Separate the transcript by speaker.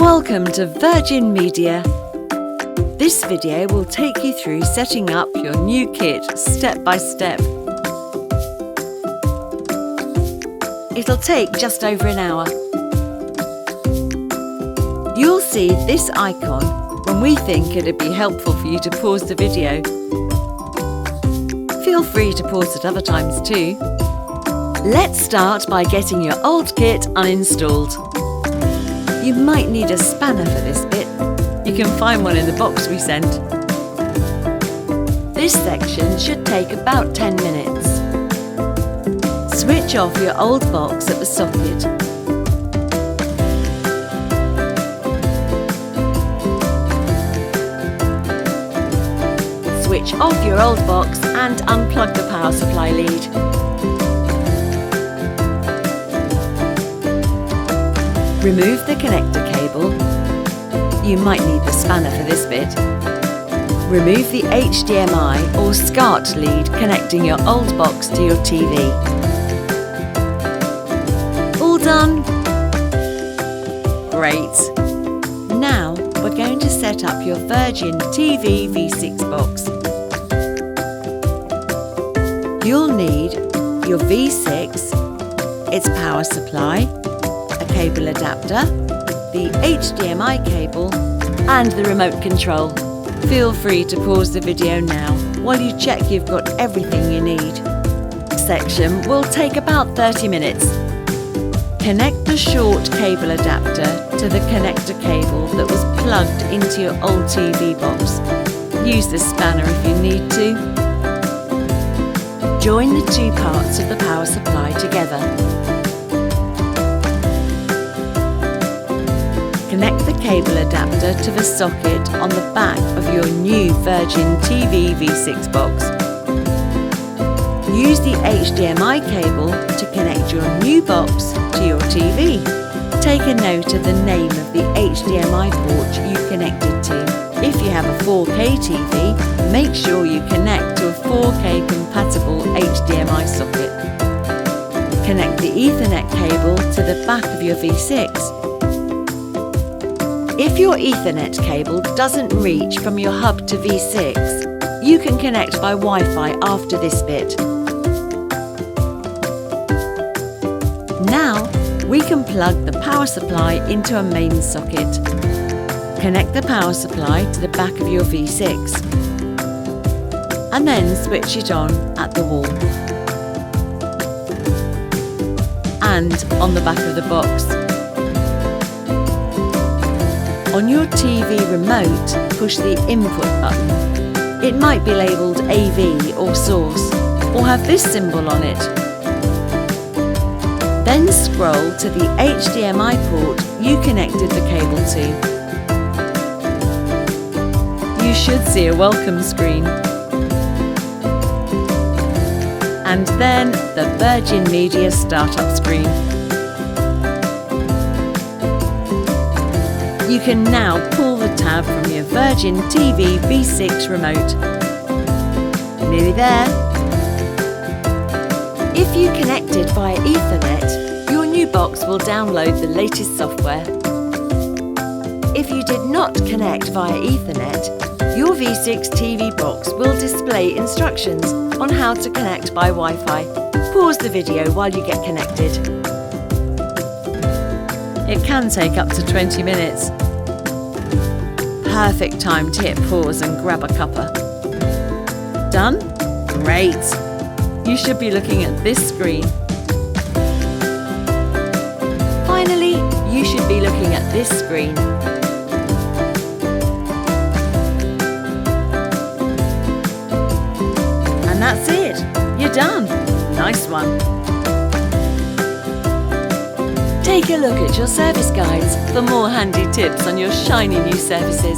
Speaker 1: Welcome to Virgin Media. This video will take you through setting up your new kit step by step. It'll take just over an hour. You'll see this icon when we think it'd be helpful for you to pause the video. Feel free to pause at other times too. Let's start by getting your old kit uninstalled. You might need a spanner for this bit. You can find one in the box we sent. This section should take about 10 minutes. Switch off your old box at the socket. Switch off your old box and unplug the power supply lead. Remove the connector cable. You might need the spanner for this bit. Remove the HDMI or SCART lead connecting your old box to your TV. All done? Great! Now we're going to set up your Virgin TV V6 box. You'll need your V6, its power supply, a cable adapter, the HDMI cable and the remote control. Feel free to pause the video now while you check you've got everything you need. This section will take about 30 minutes. Connect the short cable adapter to the connector cable that was plugged into your old TV box. Use the spanner if you need to. Join the two parts of the power supply together. Connect the cable adapter to the socket on the back of your new Virgin TV V6 box. Use the HDMI cable to connect your new box to your TV. Take a note of the name of the HDMI port you connected to. If you have a 4K TV, make sure you connect to a 4K compatible HDMI socket. Connect the Ethernet cable to the back of your V6. If your Ethernet cable doesn't reach from your hub to V6, you can connect by Wi-Fi after this bit. Now we can plug the power supply into a main socket. Connect the power supply to the back of your V6 and then switch it on at the wall and on the back of the box. On your TV remote, push the input button. It might be labelled AV or source, or have this symbol on it. Then scroll to the HDMI port you connected the cable to. You should see a welcome screen. And then the Virgin Media startup screen. You can now pull the tab from your Virgin TV V6 remote. Nearly there. If you connected via Ethernet, your new box will download the latest software. If you did not connect via Ethernet, your V6 TV box will display instructions on how to connect by Wi-Fi. Pause the video while you get connected. It can take up to 20 minutes. Perfect time to hit pause and grab a cuppa. Done? Great! You should be looking at this screen. Finally, you should be looking at this screen. And that's it! You're done! Nice one! Take a look at your service guides for more handy tips on your shiny new services.